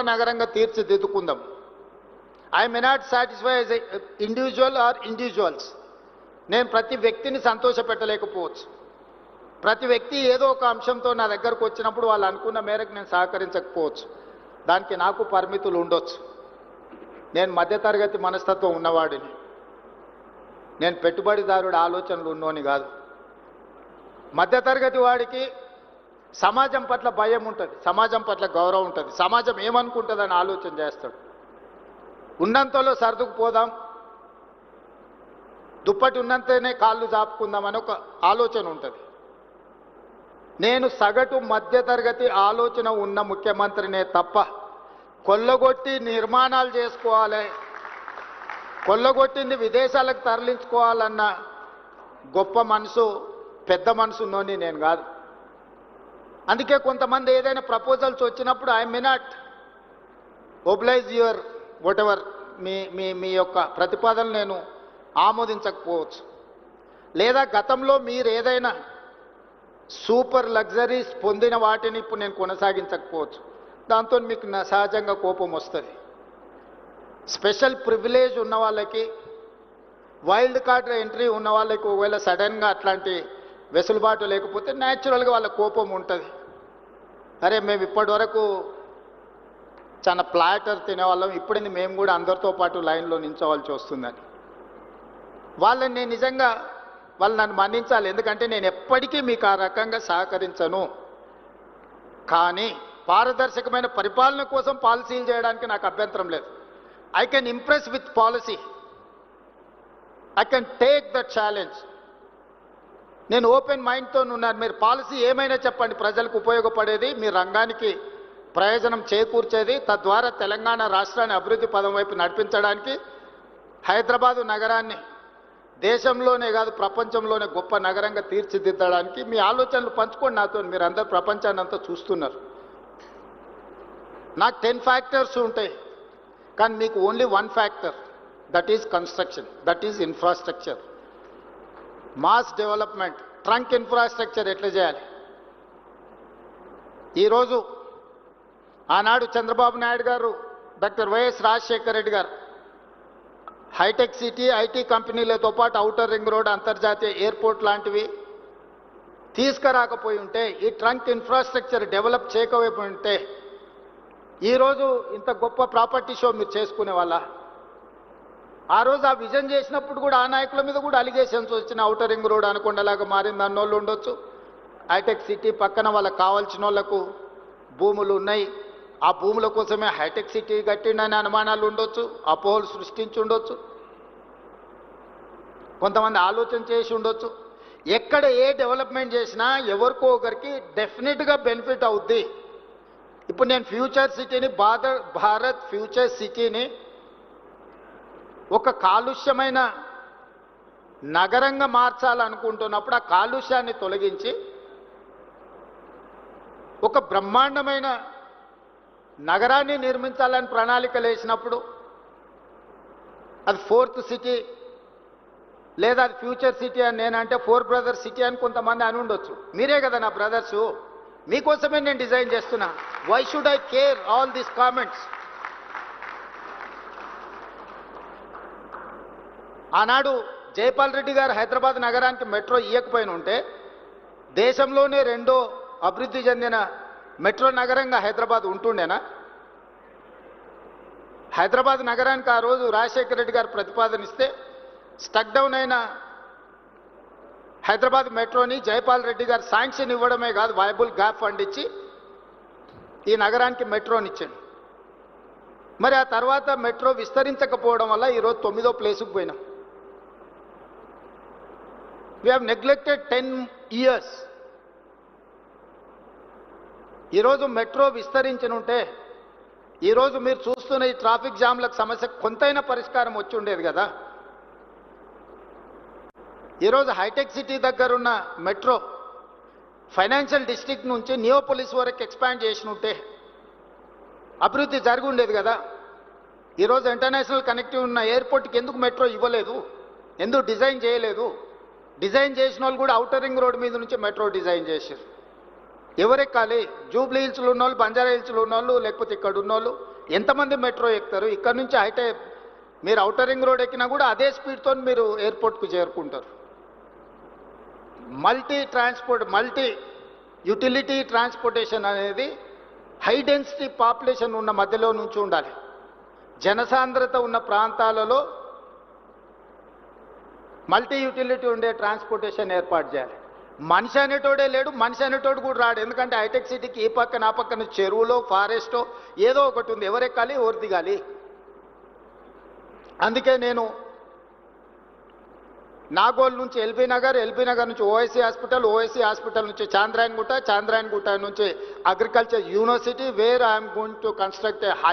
నగరంగా తీర్చిదిద్దుకుందాం. I may not satisfy as a individual or individuals. నేను ప్రతి వ్యక్తిని సంతోషపెట్టలేకపోవచ్చు. ప్రతి వ్యక్తి ఏదో ఒక అంశంతో నా దగ్గరకు వచ్చినప్పుడు వాళ్ళు అనుకున్న మేరకు నేను సహకరించకపోవచ్చు. దానికి నాకు పరిమితులు ఉండొచ్చు. నేను మధ్యతరగతి మనస్తత్వం ఉన్నవాడిని. నేను పెట్టుబడిదారుడు ఆలోచనలు ఉన్నోని కాదు. మధ్యతరగతి వాడికి సమాజం పట్ల భయం ఉంటుంది, సమాజం పట్ల గౌరవం ఉంటుంది, సమాజం ఏమనుకుంటుందని ఆలోచన చేస్తాడు. ఉన్నంతలో సర్దుకుపోదాం, దుప్పటి ఉన్నంతనే కాళ్ళు చాపుకుందామని ఒక ఆలోచన ఉంటుంది. నేను సగటు మధ్యతరగతి ఆలోచన ఉన్న ముఖ్యమంత్రినే తప్ప కొల్లగొట్టి నిర్మాణాలు చేసుకోవాలి, కొల్లగొట్టింది విదేశాలకు తరలించుకోవాలన్న గొప్ప మనసు, పెద్ద మనసు ఉన్నోని నేను కాదు. అందుకే కొంతమంది ఏదైనా ప్రపోజల్స్ వచ్చినప్పుడు I may not oblige your whatever, మీ యొక్క ప్రతిపాదనలు నేను ఆమోదించకపోవచ్చు. లేదా గతంలో మీరు ఏదైనా సూపర్ లగ్జరీస్ పొందిన వాటిని ఇప్పుడు నేను కొనసాగించకపోవచ్చు. దాంతో మీకు సహజంగా కోపం వస్తుంది. స్పెషల్ ప్రివిలేజ్ ఉన్న వాళ్ళకి, వైల్డ్ కార్డ్ ఎంట్రీ ఉన్న వాళ్ళకి ఒకవేళ సడన్గా అట్లాంటి వెసులుబాటు లేకపోతే న్యాచురల్గా వాళ్ళ కోపం ఉంటుంది. అరే మేము ఇప్పటి వరకు చాలా ప్లాటర్ తినేవాళ్ళం, ఇప్పుడు మేము కూడా అందరితో పాటు లైన్లో నిల్చోవాల్సి వస్తుందని. వాళ్ళని నేను నిజంగా వాళ్ళు నన్ను మన్నించాలి, ఎందుకంటే నేను ఎప్పటికీ మీకు ఆ రకంగా సహకరించను. కానీ పారదర్శకమైన పరిపాలన కోసం పాలసీలు చేయడానికి నాకు అభ్యంతరం లేదు. I can impress with policy, I can take the challenge. నేను ఓపెన్ మైండ్తో ఉన్నాను. మీరు పాలసీ ఏమైనా చెప్పండి, ప్రజలకు ఉపయోగపడేది, మీ రంగానికి ప్రయోజనం చేకూర్చేది, తద్వారా తెలంగాణ రాష్ట్రాన్ని అభివృద్ధి పదం వైపు నడిపించడానికి, హైదరాబాదు నగరాన్ని దేశంలోనే కాదు ప్రపంచంలోనే గొప్ప నగరంగా తీర్చిదిద్దడానికి మీ ఆలోచనలు పంచుకోండి నాతో. మీరు అందరు ప్రపంచాన్ని అంతా చూస్తున్నారు. నాకు 10 ఫ్యాక్టర్స్ ఉంటాయి, కానీ మీకు only 1 factor, that is construction, that is infrastructure. Mass development, trunk infrastructure ఎట్లా చేయాలి? ఈరోజు ఆనాడు చంద్రబాబు నాయుడు గారు, డాక్టర్ వైఎస్ రాజశేఖర రెడ్డి గారు హైటెక్ సిటీ, ఐటీ కంపెనీలతో పాటు ఔటర్ రింగ్ రోడ్, అంతర్జాతీయ ఎయిర్పోర్ట్ లాంటివి తీసుకురాకపోయి ఉంటే, ఈ ట్రంక్ ఇన్ఫ్రాస్ట్రక్చర్ డెవలప్ చేయకపోయి ఉంటే ఈరోజు ఇంత గొప్ప ప్రాపర్టీ షో మీరు చేసుకునే వాళ్ళ? ఆ రోజు ఆ విజన్ చేసినప్పుడు కూడా ఆ నాయకుల మీద కూడా అలిగేషన్స్ వచ్చిన, ఔటర్ రింగ్ రోడ్ అనుకొండలాగా మారింది అన్నోళ్ళు ఉండొచ్చు. హైటెక్ సిటీ పక్కన వాళ్ళకి కావాల్సిన వాళ్ళకు భూములు ఉన్నాయి, ఆ భూముల కోసమే హైటెక్ సిటీ కట్టిండని అనుమానాలు ఉండొచ్చు, అపోహలు సృష్టించి ఉండొచ్చు, కొంతమంది ఆలోచన చేసి ఉండొచ్చు. ఎక్కడ ఏ డెవలప్మెంట్ చేసినా ఎవరికో ఒకరికి డెఫినెట్గా బెనిఫిట్ అవుద్ది. ఇప్పుడు నేను ఫ్యూచర్ సిటీని, భారత్ ఫ్యూచర్ సిటీని ఒక కాలుష్యమైన నగరంగా మార్చాలనుకుంటున్నప్పుడు ఆ కాలుష్యాన్ని తొలగించి ఒక బ్రహ్మాండమైన నగరాన్ని నిర్మించాలని ప్రణాళికలు వేసినప్పుడు అది 4th సిటీ లేదా అది ఫ్యూచర్ సిటీ అని నేనంటే 4 బ్రదర్స్ సిటీ అని కొంతమంది అని ఉండొచ్చు. మీరే కదా నా బ్రదర్సు, మీకోసమే నేను డిజైన్ చేస్తున్నా. Why should I care all these comments? ఆనాడు జైపాల్ రెడ్డి గారు హైదరాబాద్ నగరానికి మెట్రో ఇవ్వకపోయిన ఉంటే దేశంలోనే 2వ అభివృద్ధి చెందిన మెట్రో నగరంగా హైదరాబాద్ ఉంటుండేనా? హైదరాబాద్ నగరానికి ఆ రోజు రాజశేఖర రెడ్డి గారు ప్రతిపాదనిస్తే స్టక్ డౌన్ అయిన హైదరాబాద్ మెట్రోని జైపాల్ రెడ్డి గారు శాంక్షన్ ఇవ్వడమే కాదు, వైబుల్ గ్యాప్ ఫండ్ ఇచ్చి ఈ నగరానికి మెట్రోని ఇచ్చాడు. మరి ఆ తర్వాత మెట్రో విస్తరించకపోవడం వల్ల ఈరోజు 9వ ప్లేసుకు పోయినాం. We have neglected 10 years. ఈరోజు మెట్రో విస్తరించనుంటే ఈరోజు మీరు చూస్తున్న ఈ ట్రాఫిక్ జామ్లకు సమస్య కొంతైనా పరిష్కారం వచ్చి ఉండేది కదా. ఈరోజు హైటెక్ సిటీ దగ్గరున్న మెట్రో ఫైనాన్షియల్ డిస్ట్రిక్ట్ నుంచి నియోపోలిస్ వరకు ఎక్స్పాండ్ చేసినుంటే అభివృద్ధి జరిగి ఉండేది కదా. ఈరోజు ఇంటర్నేషనల్ కనెక్టివ్ ఉన్న ఎయిర్పోర్ట్కి ఎందుకు మెట్రో ఇవ్వలేదు? ఎందుకు డిజైన్ చేయలేదు? డిజైన్ చేసిన వాళ్ళు కూడా ఔటర్ రింగ్ రోడ్ మీద నుంచి మెట్రో డిజైన్ చేశారు. ఎవరెక్కాలి? జూబ్లీ హిల్స్లో ఉన్నోళ్ళు, బంజారా హిల్స్లో ఉన్నోళ్ళు, లేకపోతే ఇక్కడ ఉన్నోళ్ళు ఎంతమంది మెట్రో ఎక్కుతారు? ఇక్కడ నుంచి అయితే మీరు ఔటర్ రింగ్ రోడ్ ఎక్కినా కూడా అదే స్పీడ్తో మీరు ఎయిర్పోర్ట్కు చేరుకుంటారు. మల్టీ యూటిలిటీ ట్రాన్స్పోర్టేషన్ అనేది హై డెన్సిటీ పాపులేషన్ ఉన్న మధ్యలో నుంచి ఉండాలి. జనసాంద్రత ఉన్న ప్రాంతాలలో మల్టీ యూటిలిటీ ఉండే ట్రాన్స్పోర్టేషన్ ఏర్పాటు చేయాలి. మనిషి అనేటోడే లేడు, మనిషి అనేటోడు కూడా రాడు. ఎందుకంటే హైటెక్ సిటీకి ఈ పక్కన ఆ పక్కన చెరువులో ఫారెస్టో ఏదో ఒకటి ఉంది. ఎవరెక్కాలి, ఎవరు దిగాలి? అందుకే నేను నాగోల్ నుంచి ఎల్బీ నగర్ నుంచి ఓఐసీ హాస్పిటల్ నుంచి చాంద్రాయణగుట్ట నుంచి agriculture university, where I'm going to construct a